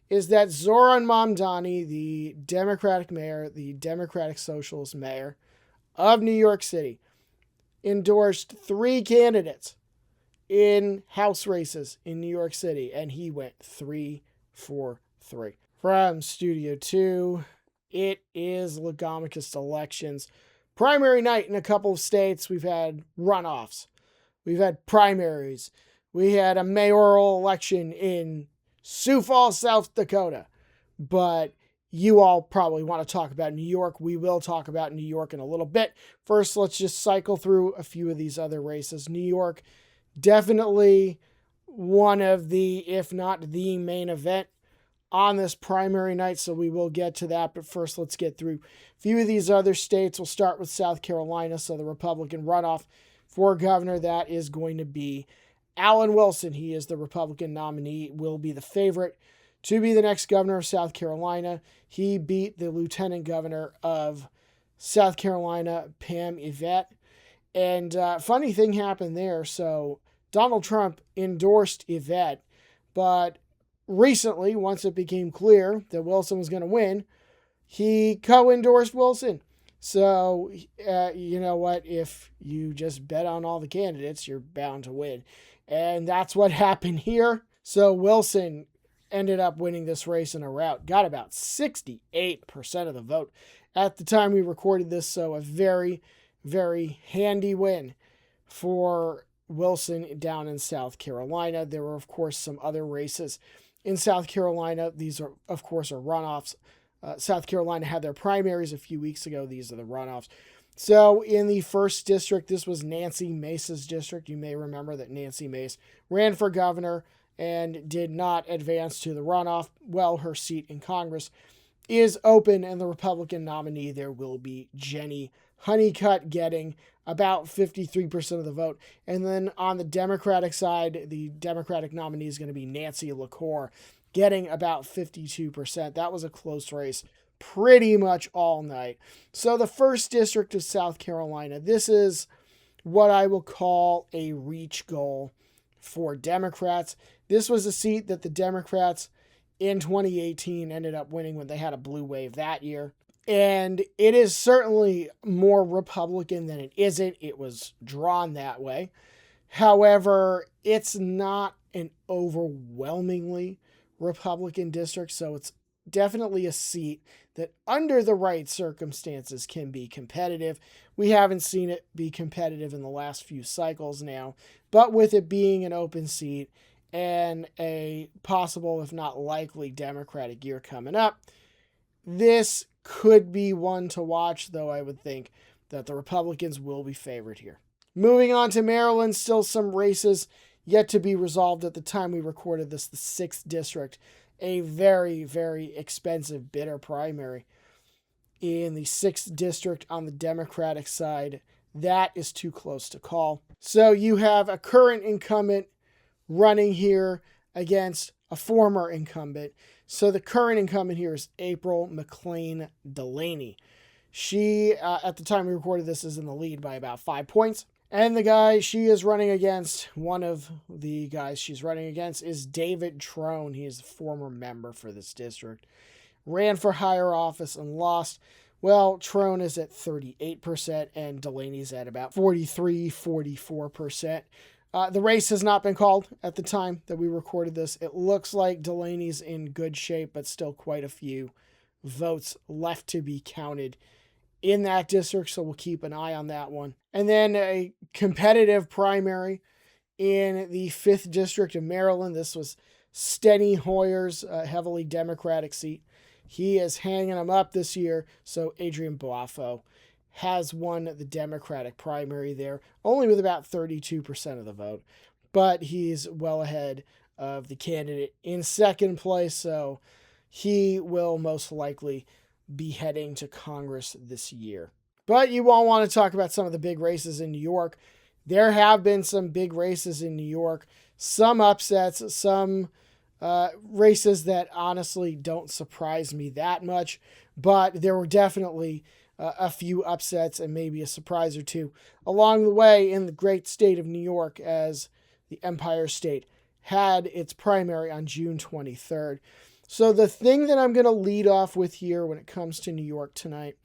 is that Zohran Mamdani, the Democratic mayor, the Democratic Socialist mayor of New York City, endorsed 3 candidates in House races in New York City, and he went 3-for-3. From Studio 2, it is Legomicus elections. Primary night in a couple of states. We've had runoffs. We've had primaries. We had a mayoral election in Sioux Falls, South Dakota. But you all probably want to talk about New York. We will talk about New York in a little bit. First, let's just cycle through a few of these other races. New York, definitely one of the, if not the main event on this primary night, so we will get to that. But first, let's get through a few of these other states. We'll start with South Carolina. So the Republican runoff for governor, that is going to be Alan Wilson. He is the Republican nominee, will be the favorite to be the next governor of South Carolina. He beat the lieutenant governor of South Carolina, Pam Yvette. And funny thing happened there. So Donald Trump endorsed Yvette, but recently, once it became clear that Wilson was going to win, he co-endorsed Wilson. So, you know what? If you just bet on all the candidates, you're bound to win. And that's what happened here. So Wilson ended up winning this race in a rout, got about 68% of the vote at the time we recorded this. So a very, very handy win for Wilson down in South Carolina. There were, of course, some other races in South Carolina. These are, of course, are runoffs. South Carolina had their primaries a few weeks ago. These are the runoffs. So in the 1st district, this was Nancy Mace's district. You may remember that Nancy Mace ran for governor and did not advance to the runoff. Well, her seat in Congress is open, and the Republican nominee there will be Jenny Honeycutt, getting about 53% of the vote. And then on the Democratic side, the Democratic nominee is going to be Nancy LaCour, getting about 52%. That was a close race pretty much all night. So the 1st district of South Carolina, this is what I will call a reach goal for Democrats. This was a seat that the Democrats in 2018 ended up winning when they had a blue wave that year. And it is certainly more Republican than it isn't. It was drawn that way. However, it's not an overwhelmingly Republican district, so it's definitely a seat that under the right circumstances can be competitive. We haven't seen it be competitive in the last few cycles now, but with it being an open seat and a possible, if not likely, Democratic year coming up, this could be one to watch, though I would think that the Republicans will be favored here. Moving on to Maryland, still some races yet to be resolved at the time we recorded this, the 6th district, a very, very expensive, bitter primary in the 6th district on the Democratic side. That is too close to call. So you have a current incumbent running here against a former incumbent. So the current incumbent here is April McLean Delaney. She, at the time we recorded this, is in the lead by about 5 points. And the guy she is running against, one of the guys she's running against, is David Trone. He is a former member for this district. Ran for higher office and lost. Well, Trone is at 38% and Delaney's at about 44%. The race has not been called at the time that we recorded this. It looks like Delaney's in good shape, but still quite a few votes left to be counted in that district, so we'll keep an eye on that one. And then a competitive primary in the 5th district of Maryland. This was Steny Hoyer's heavily Democratic seat. He is hanging them up this year, so Adrian Boafo has won the Democratic primary there, only with about 32% of the vote. But he's well ahead of the candidate in 2nd place, so he will most likely be heading to Congress this year. But you won't want to talk about some of the big races in New York. There have been some big races in New York, some upsets, some races that honestly don't surprise me that much, but there were definitely a few upsets and maybe a surprise or two along the way in the great state of New York, as the Empire State had its primary on June 23rd. So the thing that I'm going to lead off with here when it comes to New York tonight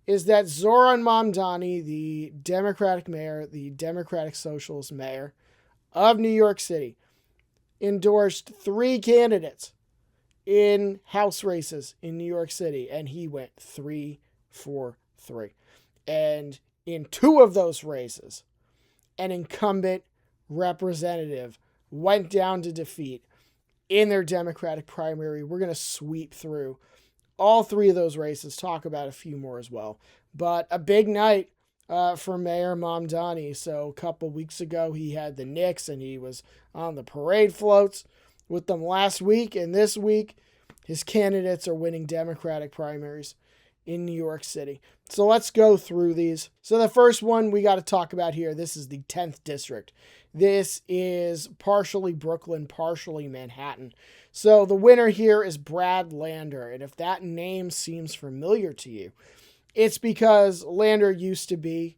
is that Zohran Mamdani, the Democratic mayor, the Democratic Socialist mayor of New York City, endorsed 3 candidates in House races in New York City, and he went 3-for-3. And in 2 of those races, an incumbent representative went down to defeat in their Democratic primary. We're going to sweep through all 3 of those races, talk about a few more as well. But a big night for Mayor Mamdani. So a couple weeks ago, he had the Knicks, and he was on the parade floats with them last week. And this week, his candidates are winning Democratic primaries in New York City. So let's go through these. So the first one we got to talk about here, this is the 10th district. This is partially Brooklyn, partially Manhattan. So the winner here is Brad Lander. And if that name seems familiar to you, it's because Lander used to be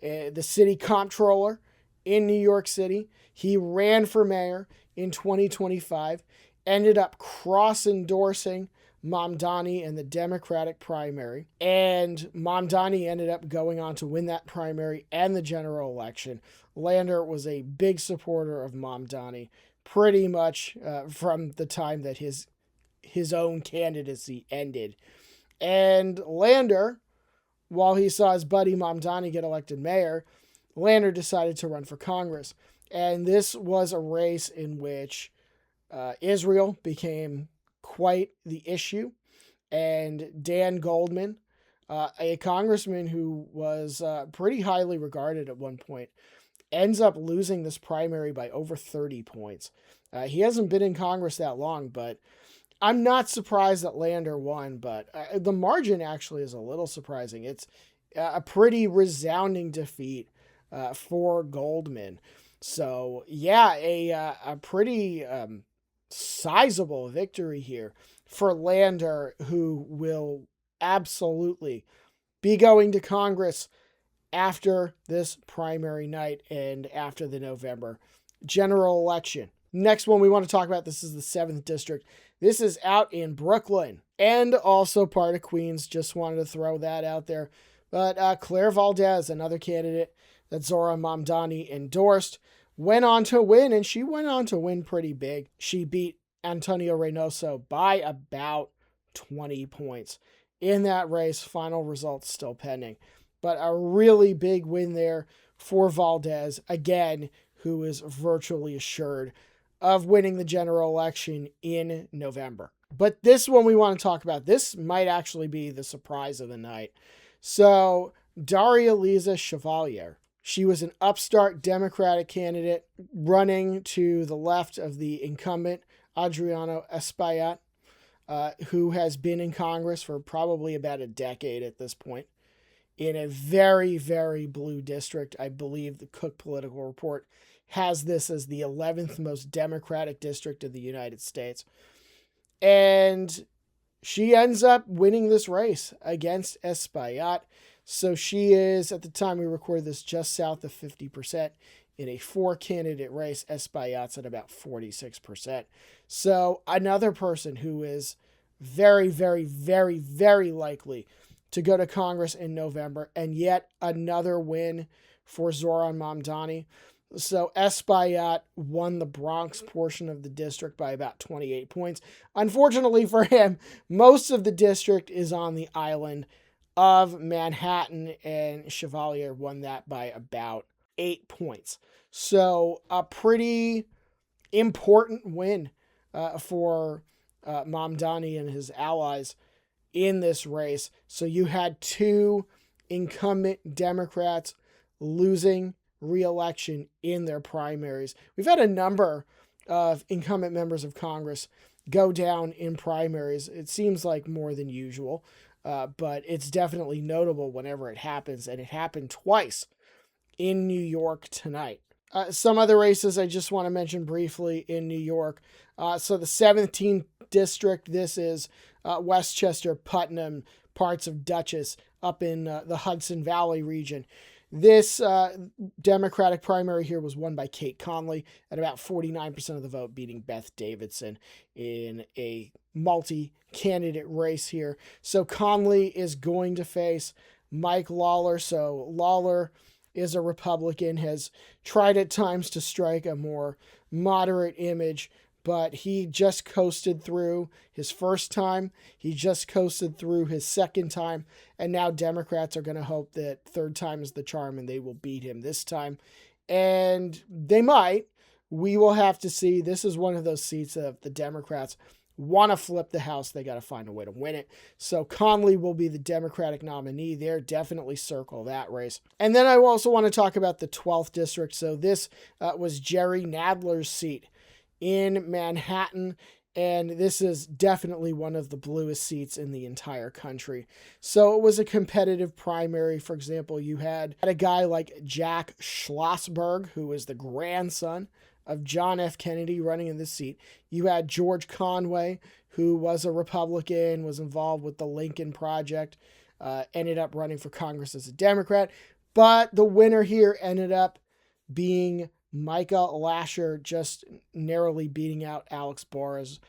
the city comptroller in New York City. He ran for mayor in 2025, ended up cross-endorsing Mamdani in the Democratic primary, and Mamdani ended up going on to win that primary and the general election. Lander was a big supporter of Mamdani pretty much from the time that his own candidacy ended. And Lander, while he saw his buddy Mamdani get elected mayor, Lander decided to run for Congress. And this was a race in which Israel became quite the issue. And Dan Goldman, a congressman who was pretty highly regarded at one point, ends up losing this primary by over 30 points. He hasn't been in Congress that long, but I'm not surprised that Lander won, but the margin actually is a little surprising. It's a pretty resounding defeat for Goldman. So, yeah, a pretty sizable victory here for Lander, who will absolutely be going to Congress after this primary night and after the November general election. Next one we want to talk about, this is the 7th district. This is out in Brooklyn and also part of Queens. Just wanted to throw that out there. But Claire Valdez, another candidate that Zohran Mamdani endorsed, went on to win, and she went on to win pretty big. She beat Antonio Reynoso by about 20 points in that race. Final results still pending. But a really big win there for Valdez, again, who is virtually assured of winning the general election in November. But this one we want to talk about, this might actually be the surprise of the night. So Daria Liza Chevalier, she was an upstart Democratic candidate running to the left of the incumbent Adriano Espaillat, who has been in Congress for probably about a decade at this point, in a very, very blue district. I believe the Cook Political Report has this as the 11th most Democratic district of the United States. And she ends up winning this race against Espaillat. So she is, at the time we record this, just south of 50% in a 4-candidate race. Espaillat's at about 46%. So another person who is very, very, very, very likely to go to Congress in November, and yet another win for Zohran Mamdani. So Espaillat won the Bronx portion of the district by about 28 points. Unfortunately for him, most of the district is on the island of Manhattan, and Chevalier won that by about 8 points. So a pretty important win for Mamdani and his allies in this race. So you had 2 incumbent Democrats losing re-election in their primaries. We've had a number of incumbent members of Congress go down in primaries. It seems like more than usual, but it's definitely notable whenever it happens, and it happened twice in New York tonight. Some other races I just want to mention briefly in New York. So the 17th district, this is Westchester, Putnam, parts of Dutchess, up in the Hudson Valley region. This Democratic primary here was won by Kate Conley at about 49% of the vote, beating Beth Davidson in a multi-candidate race here. So Conley is going to face Mike Lawler. So Lawler is a Republican, has tried at times to strike a more moderate image, but he just coasted through his first time. He just coasted through his second time. And now Democrats are going to hope that third time is the charm and they will beat him this time. And they might. We will have to see. This is one of those seats that if the Democrats want to flip the House, they got to find a way to win it. So Conley will be the Democratic nominee there. Definitely circle that race. And then I also want to talk about the 12th district. So this was Jerry Nadler's seat in Manhattan, and this is definitely one of the bluest seats in the entire country. So it was a competitive primary. For example, you had a guy like Jack Schlossberg, who was the grandson of John F. Kennedy, running in this seat. You had George Conway, who was a Republican, was involved with the Lincoln Project, ended up running for Congress as a Democrat. But the winner here ended up being Micah Lasher, just narrowly beating out Alex Borah's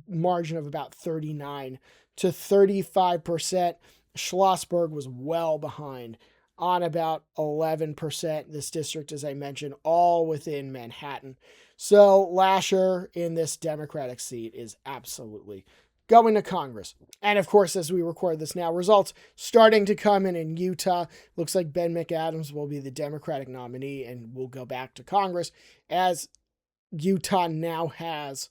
margin of about 39 to 35%. Schlossberg was well behind on about 11%. This district, as I mentioned, all within Manhattan. So Lasher in this Democratic seat is absolutely going to Congress. And of course, as we record this now, results starting to come in Utah. Looks like Ben McAdams will be the Democratic nominee and will go back to Congress, as Utah now has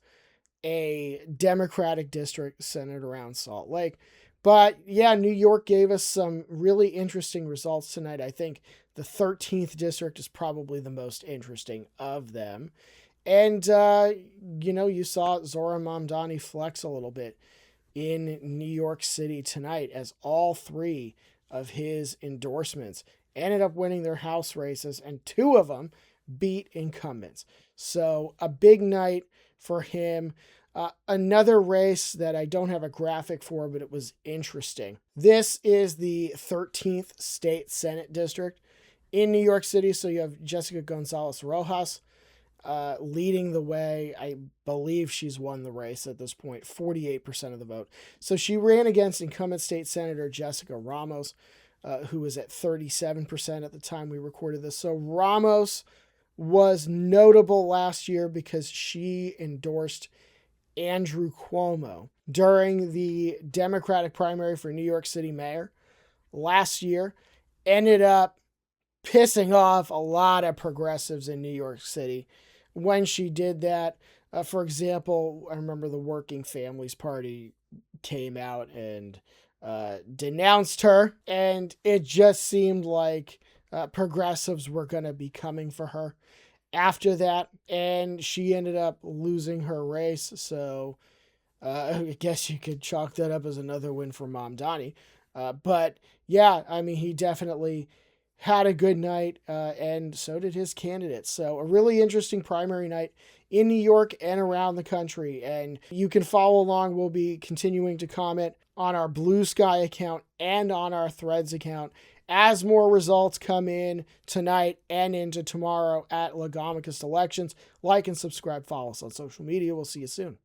a Democratic district centered around Salt Lake. But yeah, New York gave us some really interesting results tonight. I think the 13th district is probably the most interesting of them. And, you saw Zohran Mamdani flex a little bit in New York City tonight, as all three of his endorsements ended up winning their House races, and two of them beat incumbents. So a big night for him. Another race that I don't have a graphic for, but it was interesting. This is the 13th State Senate District in New York City. So you have Jessica Gonzalez Rojas leading the way. I believe she's won the race at this point, 48% of the vote. So she ran against incumbent state senator Jessica Ramos, who was at 37% at the time we recorded this. So Ramos was notable last year because she endorsed Andrew Cuomo during the Democratic primary for New York City mayor last year, ended up pissing off a lot of progressives in New York City when she did that. For example, I remember the Working Families Party came out and denounced her, and it just seemed like progressives were going to be coming for her after that, and she ended up losing her race. So I guess you could chalk that up as another win for Mamdani. But yeah, I mean, he definitely had a good night, and so did his candidates. So a really interesting primary night in New York and around the country. And you can follow along. We'll be continuing to comment on our Blue Sky account and on our Threads account as more results come in tonight and into tomorrow at Lagomicus Elections. Like and subscribe, follow us on social media. We'll see you soon.